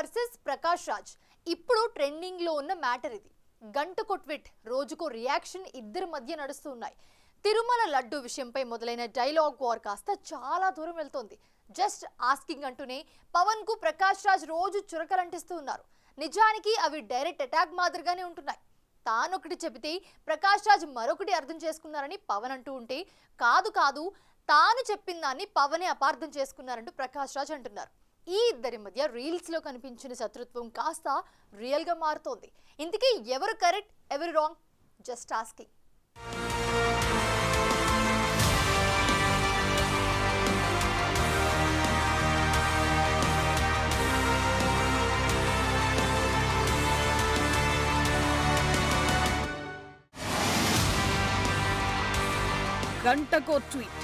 Versus Prakash Raj ఇప్పుడు trending లో ఉన్న మ్యాటర్ ఇది. గంటకు ట్వీట్, రోజుకో రియాక్షన్ ఇద్దరి మధ్య నడుస్తున్నాయి. తిరుమల లడ్డు విషయంపై మొదలైన డైలాగ్ వార్ కాస్త చాలా దూరం వెళ్తోంది. జస్ట్ ఆస్కింగ్ అంటూనే పవన్ కు ప్రకాష్ రాజ్ రోజు చురకలంటిస్తూ ఉన్నారు. నిజానికి అవి డైరెక్ట్ అటాక్ మాదిరిగానే ఉంటున్నాయి. తానొకటి చెబితే ప్రకాష్ రాజ్ మరొకటి అర్థం చేసుకున్నారని పవన్ అంటూ ఉంటే, కాదు కాదు తాను చెప్పిన దాన్ని పవనే అపార్థం చేసుకున్నారంటూ ప్రకాష్ రాజ్ అంటున్నారు. ఈ ఇద్దరి మధ్య రీల్స్ లో కనిపించిన శత్రుత్వం కాస్త రియల్ గా మారుతోంది. ఇంతకీ ఎవరు కరెక్ట్, ఎవరు రాంగ్? Just asking. గంటకో ట్వీట్,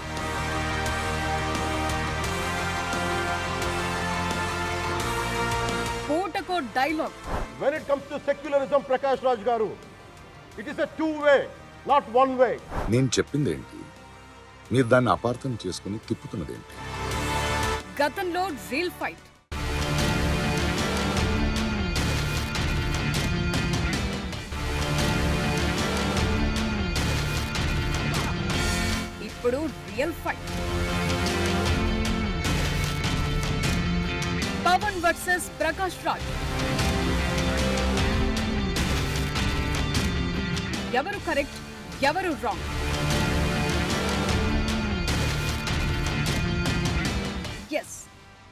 పూటకో dialogue. When it comes to secularism, Prakash Raj garu, it is a two-way, not one way. నేను చెప్పిందేంటి, మీరు దాన్ని అపార్థం చేసుకుని తిప్పుతున్నదేంటి? గతంలో రీల్ ఫైట్, ఇప్పుడు real fight. Pawan versus Prakash Raj. ఎవరు కరెక్ట్, ఎవరు రాంగ్? ఎస్,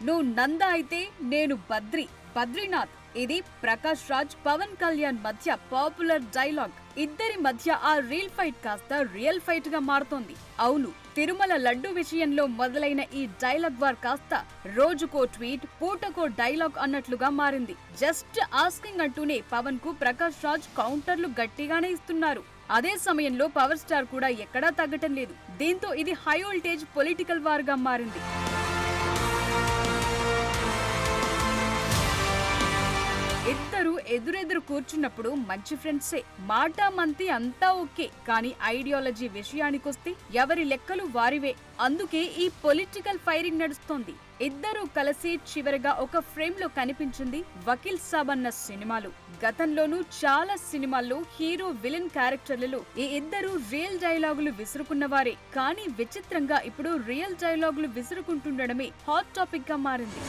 నువ్వు నంద అయితే నేను బద్రీనాథ్. ఇది ప్రకాష్ రాజ్ పవన్ కళ్యాణ్ మధ్య పాపులర్ డైలాగ్. ఇద్దరి మధ్య ఆ రీల్ ఫైట్ కాస్త రియల్ ఫైట్ గా మారుతోంది. అవును, తిరుమల లడ్డు విషయంలో మొదలైన ఈ డైలాగ్ వార్ కాస్త రోజుకో ట్వీట్, పూటకో డైలాగ్ అన్నట్లుగా మారింది. జస్ట్ ఆస్కింగ్ అంటూనే పవన్ కు ప్రకాష్ రాజ్ కౌంటర్లు గట్టిగానే ఇస్తున్నారు. అదే సమయంలో పవర్ స్టార్ కూడా ఎక్కడా తగ్గటం లేదు. దీంతో ఇది హై వోల్టేజ్ పొలిటికల్ వార్ గా మారింది. ఇద్దరు ఎదురెదురు కూర్చున్నప్పుడు మంచి ఫ్రెండ్సే, మాట మంతి అంతా ఓకే. కానీ ఐడియాలజీ విషయానికొస్తే ఎవరి లెక్కలు వారివే. అందుకే ఈ పొలిటికల్ ఫైరింగ్ నడుస్తోంది. ఇద్దరూ కలిసి చివరిగా ఒక ఫ్రేమ్ లో కనిపించింది వకీల్ సాబ్ అన్న సినిమాలో. గతంలోనూ చాలా సినిమాల్లో హీరో విలన్ క్యారెక్టర్లలో ఈ ఇద్దరు రియల్ డైలాగులు విసురుకున్నవారే. కానీ విచిత్రంగా ఇప్పుడు రియల్ డైలాగులు విసురుకుంటుండడమే హాట్ టాపిక్ గా మారింది.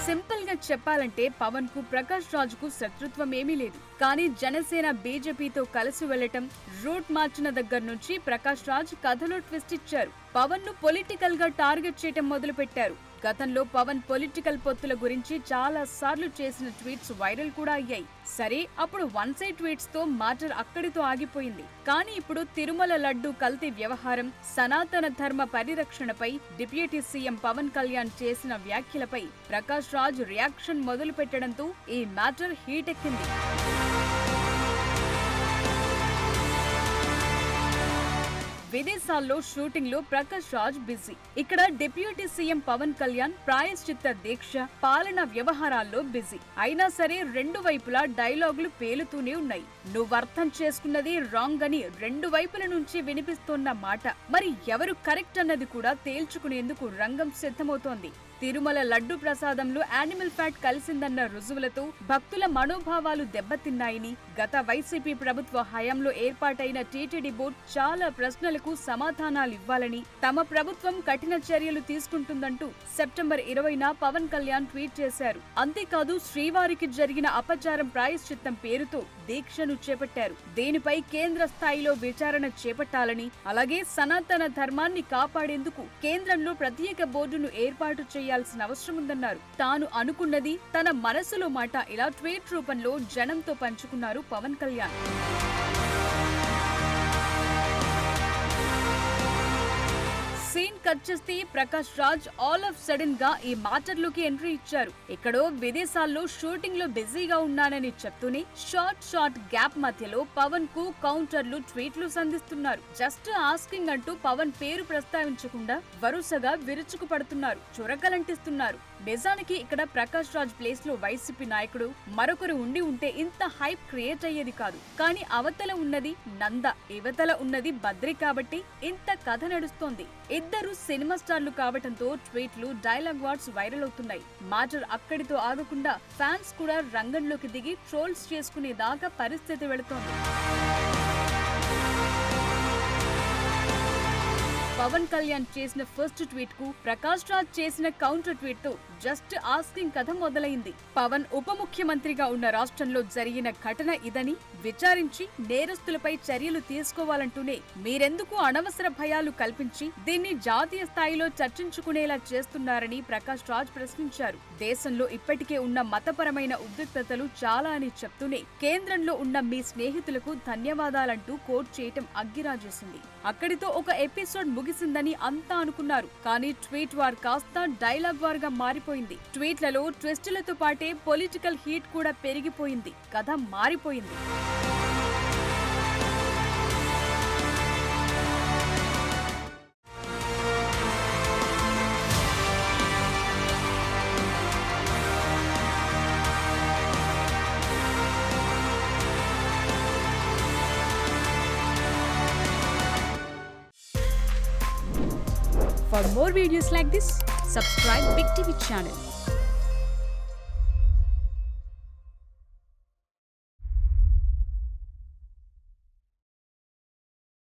సింపుల్ గా చెప్పాలంటే పవన్ కు ప్రకాష్ రాజ్ కు శత్రుత్వం ఏమీ లేదు. కానీ జనసేన బీజేపీతో కలిసి వెళ్లటం, రూట్ మార్చిన దగ్గర నుంచి ప్రకాష్ రాజ్ కథలో ట్విస్ట్ ఇచ్చారు. పవన్ ను పొలిటికల్ గా టార్గెట్ చేయటం మొదలు పెట్టారు. గతంలో పవన్ పొలిటికల్ పొత్తుల గురించి చాలా సార్లు చేసిన ట్వీట్స్ వైరల్ కూడా అయ్యాయి. సరే, అప్పుడు వన్ సైడ్ ట్వీట్స్ తో మ్యాటర్ అక్కడితో ఆగిపోయింది. కానీ ఇప్పుడు తిరుమల లడ్డు కల్తీ వ్యవహారం, సనాతన ధర్మ పరిరక్షణపై డిప్యూటీ సీఎం పవన్ కళ్యాణ్ చేసిన వ్యాఖ్యలపై ప్రకాష్ రాజ్ రియాక్షన్ మొదలు పెట్టడంతో ఈ మ్యాటర్ హీట్ ఎక్కింది. విదేశాల్లో షూటింగ్ లో ప్రకాష్ రాజ్ బిజీ. ఇక్కడ డిప్యూటీ సీఎం పవన్ కళ్యాణ్ ప్రాయశ్చిత్త దీక్ష, పాలన వ్యవహారాల్లో బిజీ. అయినా సరే రెండు వైపులా డైలాగులు పేలుతూనే ఉన్నాయి. నువ్వర్థం చేసుకున్నది రాంగ్ అని రెండు వైపుల నుంచి వినిపిస్తోన్న మాట. మరి ఎవరు కరెక్ట్ అన్నది కూడా తేల్చుకునేందుకు రంగం సిద్ధమవుతోంది. తిరుమల లడ్డు ప్రసాదంలో యానిమల్ ఫ్యాట్ కలిసిందన్న రుజువులతో భక్తుల మనోభావాలు దెబ్బతిన్నాయని, గత వైసీపీ ప్రభుత్వ హయాంలో ఏర్పాటైన టీటీడీ బోర్డు చాలా ప్రశ్నలకు సమాధానాలివ్వాలని, తమ ప్రభుత్వం కఠిన చర్యలు తీసుకుంటుందంటూ సెప్టెంబర్ 20న పవన్ కళ్యాణ్ ట్వీట్ చేశారు. అంతేకాదు, శ్రీవారికి జరిగిన అపచారం ప్రాయశ్చిత్తం పేరుతో దీక్షను చేపట్టారు. దీనిపై కేంద్ర స్థాయిలో విచారణ చేపట్టాలని, అలాగే సనాతన ధర్మాన్ని కాపాడేందుకు కేంద్రంలో ప్రత్యేక బోర్డును ఏర్పాటు చేయాల్సిన అవసరం ఉందన్నారు. తాను అనుకున్నది, తన మనసులో మాట ఇలా ట్వీట్ రూపంలో జనంతో పంచుకున్నారు పవన్ కళ్యాణ్. సీన్ కట్ చేస్తే Prakash Raj all of sudden గా ఈ మ్యాటర్లోకి ఎంట్రీ ఇచ్చారు. ఎక్కడో విదేశాల్లో షూటింగ్ లో బిజీగా ఉన్నానని చెప్తూనే షార్ట్ గ్యాప్ మధ్యలో పవన్ కు కౌంటర్లు, ట్వీట్లు సంధిస్తున్నారు. జస్ట్ ఆస్కింగ్ అంటూ పవన్ పేరు ప్రస్తావించకుండా వరుసగా విరుచుకు పడుతున్నారు, చురకలంటిస్తున్నారు. నిజానికి ఇక్కడ ప్రకాష్ రాజ్ ప్లేస్ లో వైసీపీ నాయకుడు మరొకరు ఉండి ఉంటే ఇంత హైప్ క్రియేట్ అయ్యేది కాదు. కానీ అవతల ఉన్నది నంద, ఇవతల ఉన్నది బద్రి కాబట్టి ఇంత కథ నడుస్తోంది. ఇద్దరు సినిమా స్టార్లు కావటంతో ట్వీట్లు, డైలాగ్ వార్డ్స్ వైరల్ అవుతున్నాయి. మ్యాటర్ అక్కడితో ఆగకుండా ఫ్యాన్స్ కూడా రంగంలోకి దిగి ట్రోల్స్ చేసుకునేదాకా పరిస్థితి వెళుతోంది. పవన్ కళ్యాణ్ చేసిన ఫస్ట్ ట్వీట్ కు ప్రకాష్ రాజ్ చేసిన కౌంటర్ ట్వీట్ తో జస్ట్ ఆస్కింగ్ కథ మొదలైంది. పవన్ ఉప ముఖ్యమంత్రిగా ఉన్న రాష్ట్రంలో జరిగిన ఘటన ఇదని విచారించి నేరస్తులపై చర్యలు తీసుకోవాలంటూనే మీరెందుకు అనవసర భయాలు కల్పించి దీన్ని జాతీయ స్థాయిలో చర్చించుకునేలా చేస్తున్నారని ప్రకాష్ రాజ్ ప్రశ్నించారు. దేశంలో ఇప్పటికే ఉన్న మతపరమైన ఉద్రిక్తతలు చాలా అని చెప్తూనే కేంద్రంలో ఉన్న మీ స్నేహితులకు ధన్యవాదాలంటూ కోట్ చేయటం అగ్గిరాజేసింది. అక్కడితో ఒక ఎపిసోడ్ ముగిసిందని అంతా అనుకున్నారు. కానీ ట్వీట్ వార్ కాస్త డైలాగ్ వార్ గా మారిపోయింది. ట్వీట్లలో ట్విస్టులతో పాటే పొలిటికల్ హీట్ కూడా పెరిగిపోయింది. కథ మారిపోయింది. For more videos like this, subscribe Big TV channel.